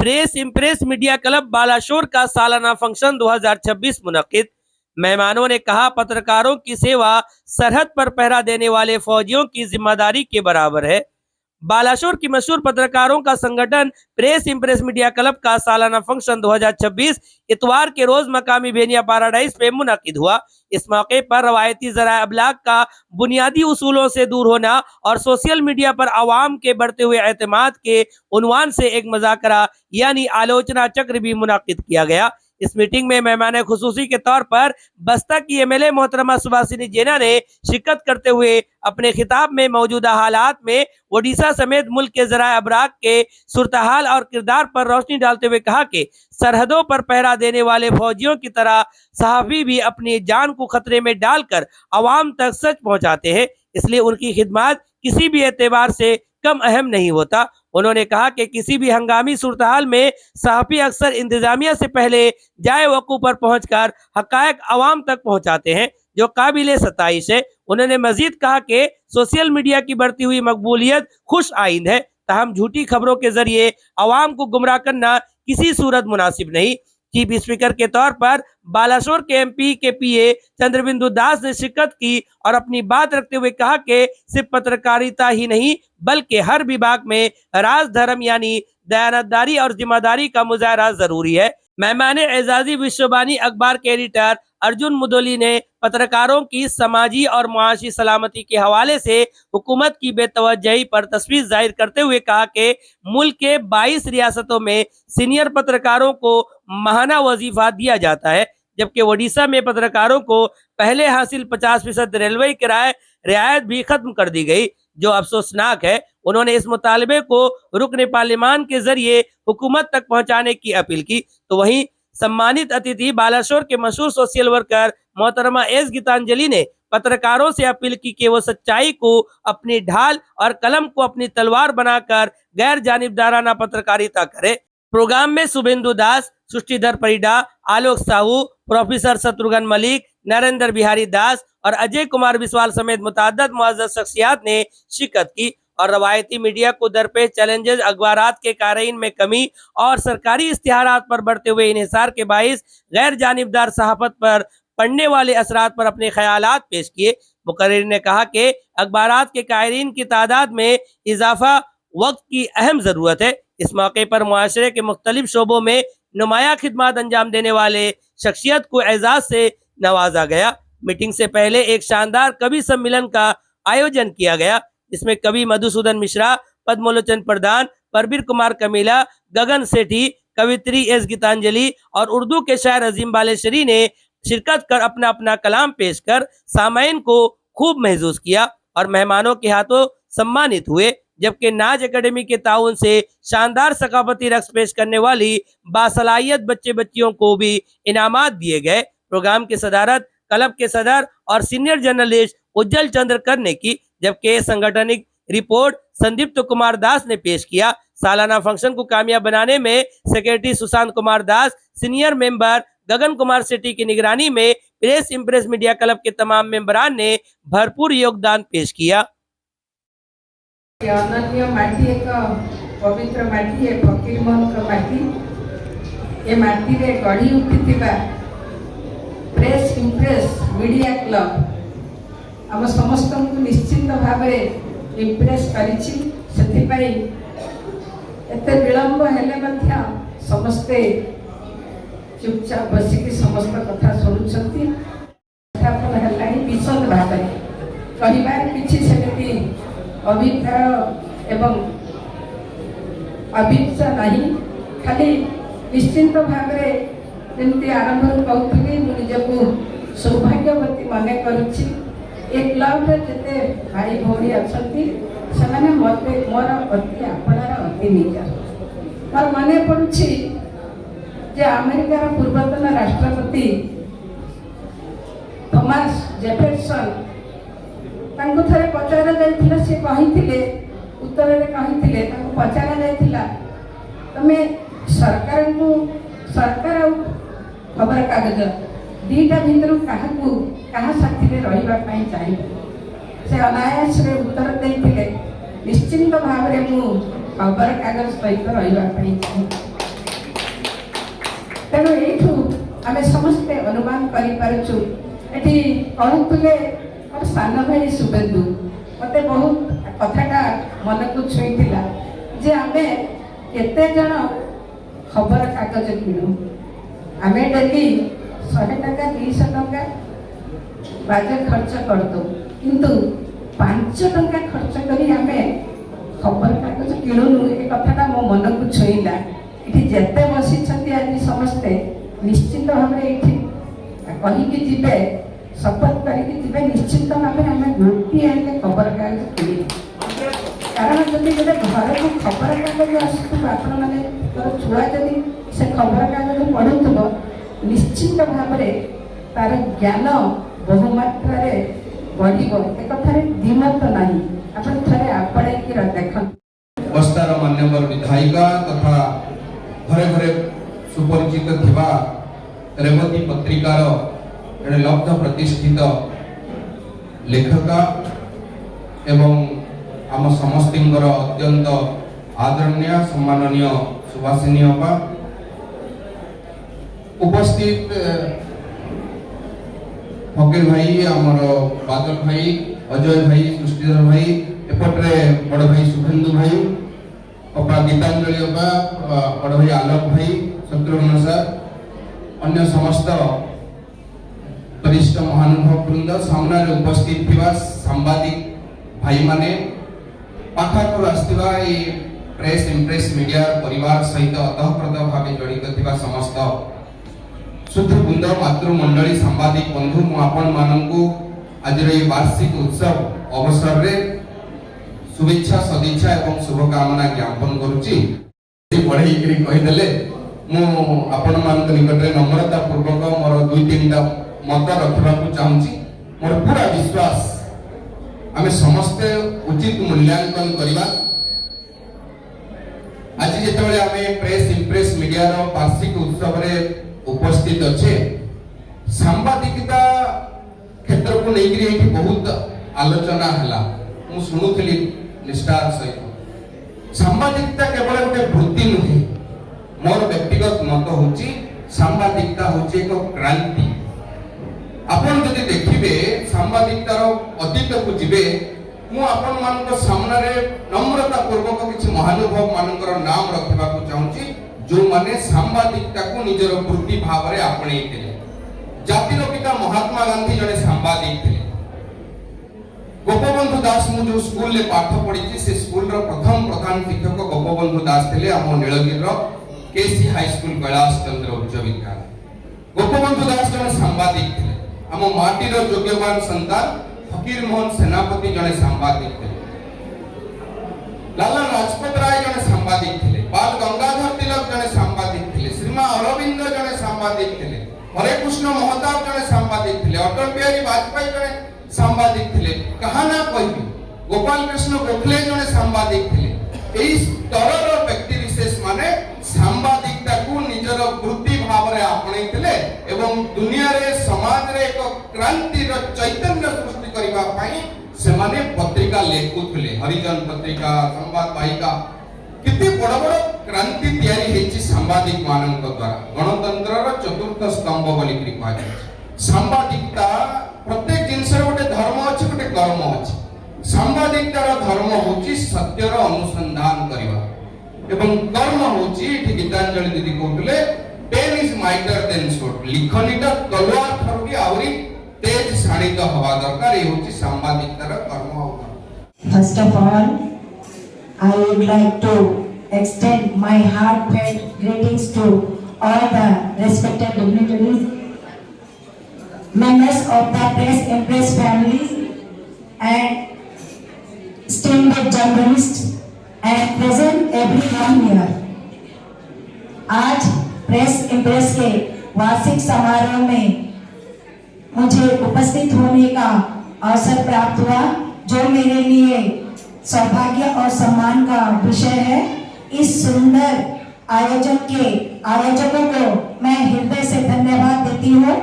Press impress media club Balasore का सालाना function 2026 मुनक्किद। मेहमानों ने कहा, पत्रकारों की सेवा सरहद पर पहरा देने वाले फौजियों की जिम्मेदारी के बराबर है। बालाशोर की मशहूर पत्रकारों का संगठन प्रेस इम्प्रेस मीडिया क्लब का सालाना फंक्शन 2026 इतवार के रोज मकामी बेनिया पैराडाइज पे मुनक्किद हुआ। इस मौके पर रवायती ज़राए अबलाग का बुनियादी उसूलों से दूर होना और सोशल मीडिया पर आवाम के बढ़ते हुए एतमाद के उन्वान से एक मुज़ाकरा यानी आलोचना चक्र भी मुनक्किद किया गया। इस मीटिंग में मेहमान खुसूसी के तौर पर बस्ता की एमएलए मोहतरमा सुभाषिनी जेना ने शिरकत करते हुए अपने खिताब में मौजूदा हालात में ओडिशा समेत मुल्क के ज़राए अबलाग के सूरत-ए-हाल और किरदार पर रोशनी डालते हुए कहा कि सरहदों पर पहरा देने वाले फौजियों की तरह सहाफ़ी भी अपनी जान को खतरे में डालकर आवाम तक सच पहुंचाते हैं, इसलिए उनकी खिदमत किसी भी एतबार से कम अहम नहीं होता। उन्होंने कहा कि किसी भी हंगामी सूरत-हाल में सहाफ़ी अक्सर इंतजामिया से पहले जाए वक़ू पर पहुंचकर हक़ाइक़ आवाम तक पहुंचाते हैं, जो काबिल सताइश है। उन्होंने मजीद कहा कि सोशल मीडिया की बढ़ती हुई मकबूलियत खुश आइंद है, ताहम झूठी खबरों के जरिए आवाम को गुमराह करना किसी सूरत मुनासिब नहीं। चीफ स्पीकर के तौर पर बालाशोर के एमपी के पीए चंद्रबिंदु दास ने शिरकत की और अपनी बात रखते हुए कहा कि सिर्फ पत्रकारिता ही नहीं बल्कि हर विभाग में राज धर्म यानी दयानतदारी और जिम्मेदारी का मुजाहरा जरूरी है। मेहमान एजाजी विश्ववाणी अखबार के एडिटर अर्जुन मुदोली ने पत्रकारों की समाजी और मुआशी सलामती के हवाले से हुकूमत की बेतवज्जही पर तशवीश जाहिर करते हुए कहा कि मुल्क के 22 रियासतों में सीनियर पत्रकारों को माहाना वजीफा दिया जाता है, जबकि ओडिशा में पत्रकारों को पहले हासिल 50% रेलवे किराए रियायत भी खत्म कर दी गई, जो अफसोसनाक है। उन्होंने इस मुतालबे को रुकने पार्लियामान के जरिए हुकूमत तक पहुंचाने की अपील की। तो वहीं सम्मानित अतिथि बालाशोर के मशहूर सोशल वर्कर मोहतरमा एस गीतांजलि ने पत्रकारों से अपील की कि वो सच्चाई को अपनी ढाल और कलम को अपनी तलवार बनाकर गैर जानिबदाराना पत्रकारिता करे। प्रोग्राम में शुभेंदु दास, सृष्टिधर परिडा, आलोक साहू, प्रोफेसर शत्रुघ्न मलिक, नरेंद्र बिहारी दास और अजय कुमार बिस्वाल समेत मुतअद्दिद मुअज़्ज़ज़ शख्सियात ने शिरकत की और रवायती मीडिया को दरपेश चैलेंजेस, अखबारात के कारीन में कमी और सरकारी इश्तिहारात पर बढ़ते हुए इन्हिसार के बाइस गैर जानिबदार सहाफत पर पड़ने वाले असरात पर अपने ख्यालात पेश किए। मुकर्रिर ने कहा कि अखबारात के कारीन की तादाद में इजाफा वक्त की अहम ज़रूरत है। इस मौके पर मुआशरे के मुख्तलिफ शोबों में नुमाया खिदमत अंजाम देने वाले शख्सियत को एजाज से नवाजा गया। मीटिंग से पहले एक शानदार कवि सम्मेलन का आयोजन किया गया, इसमें कवि मधुसूदन मिश्रा, पद्मलोचन प्रधान, परवीर कुमार कमीला, गगन सेठी, कवित्री एस गीतांजलि और उर्दू के शायर अजीम बालेश्वरी ने शिरकत कर अपना अपना कलाम पेश कर सामाइन को खूब महसूस किया और मेहमानों के हाथों सम्मानित हुए। जबकि नाज एकेडमी के ताउन से शानदार सकाफती रक्स पेश करने वाली बासलाहियत बच्चे बच्चियों को भी इनामात दिए गए। प्रोग्राम की सदारत क्लब के सदर और सीनियर जर्नलिस्ट उज्जवल चंद्र कर ने की, जबकि संगठनिक रिपोर्ट संदीप्त कुमार दास ने पेश किया। सालाना फंक्शन को कामयाब बनाने में secretary Sushant Kumar Das, senior member गगन कुमार सेठी की निगरानी में प्रेस इम्प्रेस मीडिया क्लब के तमाम मेंबरान ने भरपूर योगदान पेश किया। अनन्य माटी एक पवित्र माटी है, फकीर मोहन का माटी। ये माटी रे गढ़ी उठी प्रेस इम्प्रेस मीडिया क्लब आम समस्त को निश्चित भाव इम्प्रेस करिछि। सेथिपाई एते विलंब हेले मध्य समस्ते चुपचाप बसिकी समस्त कथा शुणुछंती। स्थापन हेलानी विशद भाव कहिबार किछि सेमिति अभिप्राय एवं अभिप्सा नहीं, खाली निश्चिंत भाव जमी आरंभ कहूली निजक सौभाग्यवती मन करुच्ची। ए क्लब जिते भाई भौणी अच्छा से मोर अति आपणार अति निजा। मोर मन पड़ुछि जे अमेरिकार पूर्वतन राष्ट्रपति थॉमस जेफरसन तांको थरे पचारा जाइथिला, से कहिथिले उत्तर रे कहिथिले तांको पचारा जाइथिला तमे सरकार को सरकार और खबर कागज दीटा भितर कहा साथी रे रहिबा पई चाहिए। से अनायास रे उत्तर देइथिले निश्चिंत भाव रे मु खबर कागज सहित रहिबा पई चाहिए। तेणु यू आम समस्ते अनुमान करूँ ये कहते मोर सान भाई शुभेन्दु मत बहुत कथाटा मन को छुईला जे आम केते जन खबर कागज किणु आम डेली 100 टका 200 टका बाजे खर्च करदे किंतु 5 टका खर्च करी आम खबर कागज किणुनु ए कथाटा मो मन को छुईला ये जिते बसी आज समस्ते निश्चित भाव कहीकि जीवे शपथ करके जीवे निश्चित भाव में आम गोटे आने खबर कागज किणे कारण जब गोटे घर को खबर कागज आसुव आपण मैंने छुआ जदि से खबर कागज पढ़ुव निश्चित भाव तार ज्ञान बहुमात्रा बढ़ एक कथार द्विमत ना आप थे आपड़े देख बस्तार मान्यवर विधायिका तथा घरे घरे सुपरिचित थिबा रेवती पत्रिकार जड़े लब्ध प्रतिष्ठित लेखका एवं आम समस्तर अत्यंत आदरणीय सम्माननीय सुभाषिनी अपा उपस्थित फकीर भाई आमर बादल भाई अजय भाई सृष्टिधर भाई एपटे बड़ भाई शुभेन्दु भाई अपा गीतांजलि अपा बड़ भाई आलोक भाई शत्रुघ्न सर अन्य समस्त वरिष्ठ महानुभव वृंद सामने उपस्थित थिबा सांबादिक भाई माने पाखाठू आसथिबा ए प्रेस इम्प्रेस मीडिया परिवार सहित अतःप्रत भाव जड़ित थिबा समस्त शुद्ध बुंद मातृमंडली सांबादिक बंधु मु आपण माननकु आज ये वार्षिक उत्सव अवसर रे शुभेच्छा सदिच्छा एवं शुभकामना ज्ञापन करुची पढ़े कहीदेले मु आपण मान निकट में नम्रता पूर्वक मोर 2-3टा मत रखा चाहूँगी मोर पूरा विश्वास आम समस्ते उचित मूल्यांकन करवा आज जिते आम प्रेस इम्प्रेस मीडिया वार्षिक उत्सव रे उपस्थित अच्छे सांबादिकता क्षेत्र को लेकर बहुत आलोचना है शुणुली निष्ठार सहित सांबादिकता केवल गोटे वृत्ति नुहे मोर व्यक्तिगत मत हूँ सांबादिकता हूँ एक क्रांति आपन जदि देखिबे सांबादिकतार अतीत को जीवे मु आपन मान सामने नम्रता पूर्वक किसी महानुभव मानकर नाम रखा चाहूँगी जो माने सांबादिकता को निजर वृत्ति भाव में आपणे जातिर पिता महात्मा गांधी जड़े सांबादिक थे गोपबंधु दास मु जो स्कूल ले पाठ पढ़ी से स्कूल रो प्रथम प्रधान शिक्षक गोपबंधु दास थे आम नीलगिरी केसी हाई स्कूल कैलाश चंद्र उच्च विद्यालय गोपबंधु दास जड़े सांबादिक थे आम माटीर योग्यवान संतान फकीर मोहन सेनापति जड़े सांबादिक थे लाला लाजपत राय जड़े सांबादिक थे बाल गंगाधर तिलक जड़े सांबादिक थे श्रीमा अरविंद जड़े सांबादिक थे हरे कृष्ण महताब जड़े सांबादिक थे अटल बिहारी वाजपेयी जड़े सांबादिक थे कहा ना कहि गोपाल कृष्ण गोखले जड़े सांबादिक थे एई स्तर व्यक्ति विशेष माने सांबादिकता को निजर वृत्ति भाव में आपणैथिले एवं दुनिया रे समाज रे एक क्रांति रो चैतन्य सृष्टि करबा पई से माने पत्रिका लेखुथिले हरिजन पत्रिका संवाद वाहिका कितने बड़ बड़ क्रांति तैयारी हेची सांबादिक मानक द्वारा गणतंत्र रो चतुर्थ स्तंभ बोली करी कहा जाय सांबादिकता प्रत्येक जिंस रे गोटे धर्म अछि गोटे कर्म अछि सांबादिकतार धर्म होची सत्यर अनुसंधान करबा एवं कर्म होची एठी गीतांजलि दीदी कहतले pen is mightier than sword लिखनीटा तलवार ठारू भी आवरी तेज शाणित हवा दरकार ए होची सांबादिकतार कर्म होता First of all, I would like to extend my heartfelt greetings to all the respected dignitaries, members of the press impress families, and esteemed journalists and present everyone here. आज प्रेस इम्प्रेस के वार्षिक समारोह में मुझे उपस्थित होने का अवसर प्राप्त हुआ, जो मेरे लिए सौभाग्य और सम्मान का विषय है। इस सुंदर आयोजन के आयोजकों को मैं हृदय से धन्यवाद देती हूँ।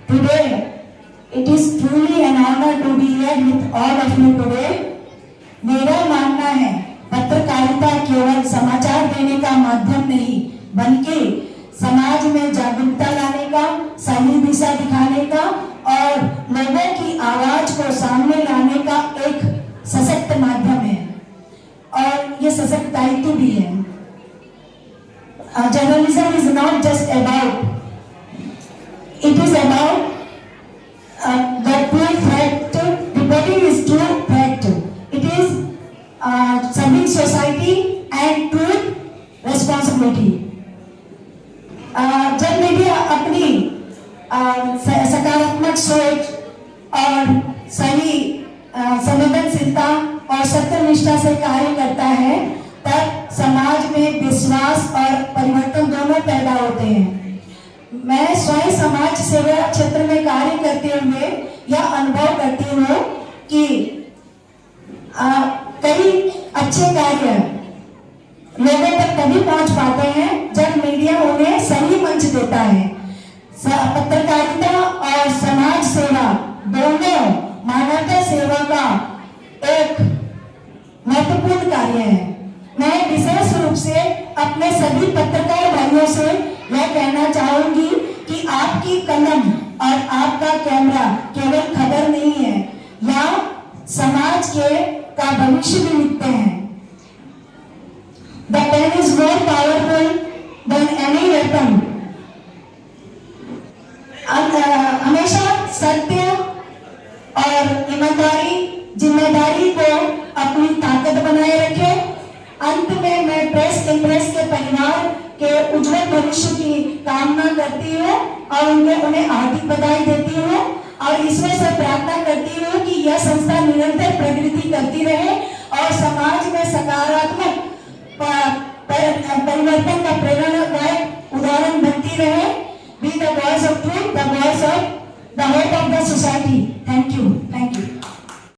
Today, it is truly an honor to be here with all of you today. मेरा मानना है पत्रकारिता केवल समाचार देने का माध्यम नहीं, बल्कि समाज में जागरूकता लाने का, सही दिशा दिखाने का और लोगों की आवाज को सामने लाने का एक सशक्त माध्यम है और ये सशक्त दायित्व भी है। Journalism is not just about, it is about the true fact, reporting is true fact. It is serving society and truth responsibility. जब मीडिया अपनी सकारात्मक सोच और सही संवेदनशीलता और सत्यनिष्ठा से कार्य करता है तब समाज में विश्वास और परिवर्तन दोनों पैदा होते हैं। मैं स्वयं समाज सेवा क्षेत्र में कार्य करते हुए यह अनुभव करती हूँ कि कई अच्छे कार्य लोगों तक तभी पहुंच पाते हैं जब मीडिया उन्हें सही मंच देता है। पत्रकारिता और समाज सेवा दोनों मानवता सेवा का एक महत्वपूर्ण कार्य है। मैं विशेष रूप से अपने सभी पत्रकार भाइयों से यह कहना चाहूंगी कि आपकी कलम और आपका कैमरा केवल खबर नहीं है, या समाज का भविष्य भी लिखते हैं। The pen is more powerful than any weapon. हमेशा सत्य और ईमानदारी, जिम्मेदारी को अपनी ताकत बनाए रखें। अंत में मैं प्रेस इम्प्रेस के परिवार के उज्जवल भविष्य की कामना करती हूँ और उन्हें हार्दिक बधाई देती हूँ और ईश्वर से प्रार्थना करती हूँ कि यह संस्था निरंतर प्रगति करती रहे और समाज में सकारात्मक परिवर्तन का प्रेरणादायक उदाहरण बनती रहे। Be the voice of truth, the voice of the hope of the society. Thank you. Thank you.